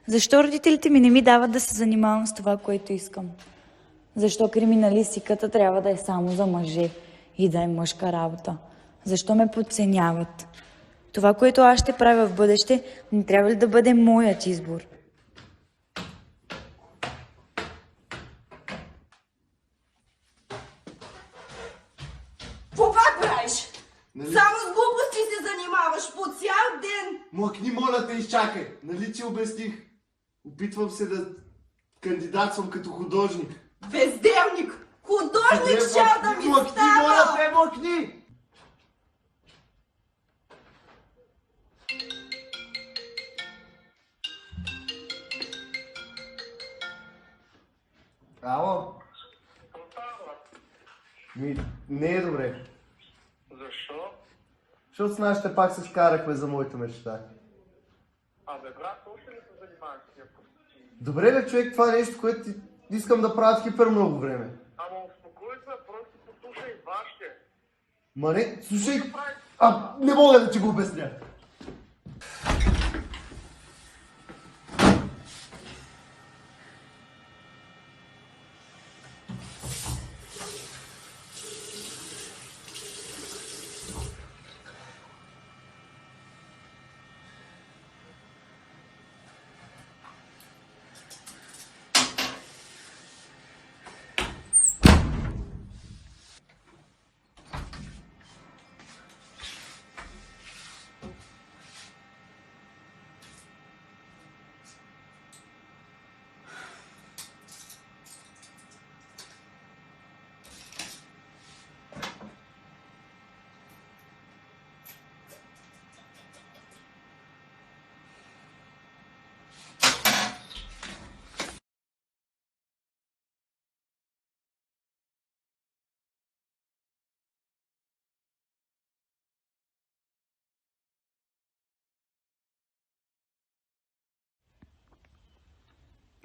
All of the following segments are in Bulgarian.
Защо родителите ми не ми дават да се занимавам с това, което искам? Защо криминалистиката трябва да е само за мъже и да е мъжка работа? Защо ме подценяват? Това, което аз ще правя в бъдеще, не трябва ли да бъде моят избор? Какво пак правиш? Само с глупости се занимаваш по цял ден. Млъкни, моля те, изчакай. Нали ти обясних? Опитвам се да кандидатствам като художник. Безделник! Художник щял да ми Млъкни, моля става! те, млъкни! Ало? Не е добре. Защо? Защото с нашите пак се скарахме за моята мечта. Абе, брат, още ли се занимаваш с тия простотии? Добре ли, човек, това е нещо, което искам да правя хипер много време. Ама успокой се, просто послушай вашите. Ма не, слушай, не мога да ти го обясня.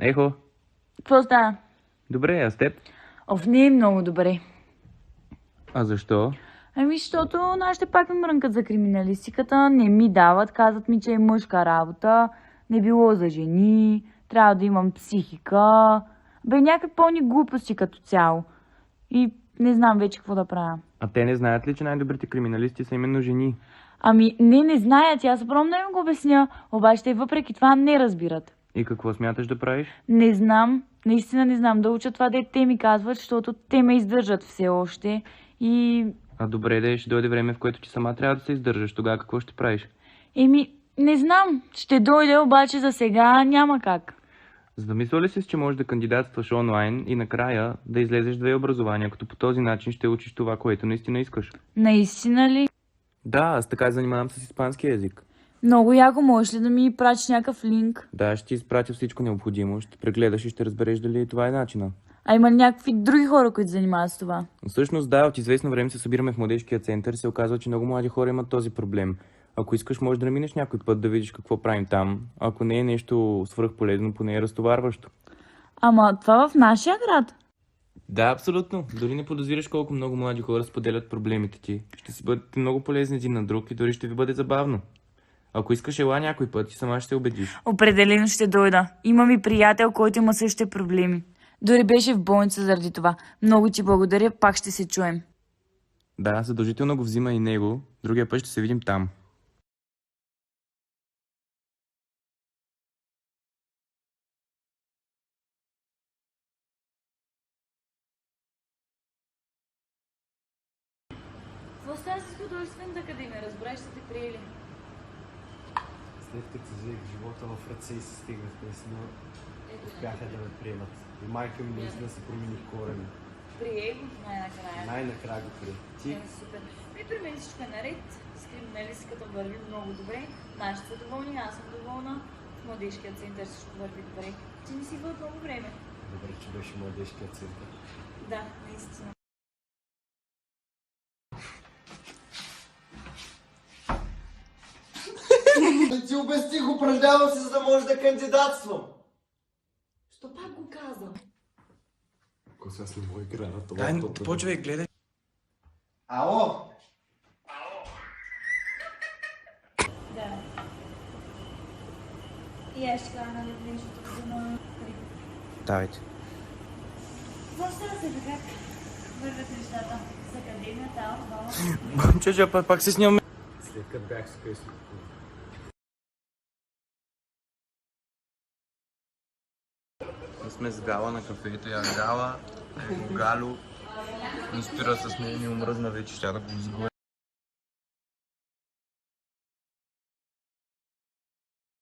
Ехо, Какво става? добре, а с теб? Не е много добре. А защо? Защото нашите пак ме мрънкат за криминалистиката, не ми дават, казват ми, че е мъжка работа, не било за жени, трябва да имам психика. Някакви пълни глупости като цяло. И не знам вече какво да правя. А те не знаят ли, че най-добрите криминалисти са именно жени? Не знаят, аз пробвам да им го обясня, обаче те въпреки това не разбират. И какво смяташ да правиш? Не знам, наистина не знам да уча това, те ми казват, защото те ме издържат все още и... А добре, да ще дойде време, в което ти сама трябва да се издържаш. Тогава какво ще правиш? Не знам, ще дойде, обаче за сега няма как. Замисля ли си, че можеш да кандидатстваш онлайн и накрая да излезеш две образования, като по този начин ще учиш това, което наистина искаш? Наистина ли? Да, аз така занимавам с испански език. Много яко, можеш ли да ми пратиш някакъв линк? Да, ще ти изпратя всичко необходимо, ще прегледаш и ще разбереш дали това е начина. А има ли някакви други хора, които занимават с това? Всъщност да, от известно време се събираме в младежкия център и се оказва, че много млади хора имат този проблем. Ако искаш, можеш да минеш някой път да видиш какво правим там. Ако не е нещо свръхполезно, поне е разтоварващо. Ама това в нашия град? Да, абсолютно. Дори не подозираш колко много млади хора споделят проблемите ти. Ще си бъдете много полезни един на друг и дори ще ви бъде забавно. Ако искаш, ела някой път и сама ще се убедиш. Определено ще дойда. Имам и приятел, който има същите проблеми. Дори беше в болница заради това. Много ти благодаря, пак ще се чуем. Да, задължително го взима и него. Другия път ще се видим там. Какво става с художествената академия? Разбрах, ще те приели. След като взех живота в ръце и се стигнах наистина, успяха да ме приемат. И майка ми наистина се промени коренно. Прие го най-накрая. Най-накрая го прие. Ти? Супер. При мен всичко е наред. С криминалистиката върви много добре. Нашите са доволни, аз съм доволна. В младежкия център всичко върви добре. Ти не си идва от много време. Добре, че беше младежкият център. Да, наистина. Да ти обясних, упражнявам се, за да можеш да кандидатствам. Що пак го каза? Ако сега не мога игра на това. Дай, почвай, гледай. Ало? Да. И аз ще кажа, нали, ближото за на... Давайте. Защо да се как вървят нещата с академията, мама? Момче, пак се снимаме. След като бях с късно. Сме с Гала на кафето, я Гала, Галю. Не спира с мен и омръзна вече, ще да го изгоря.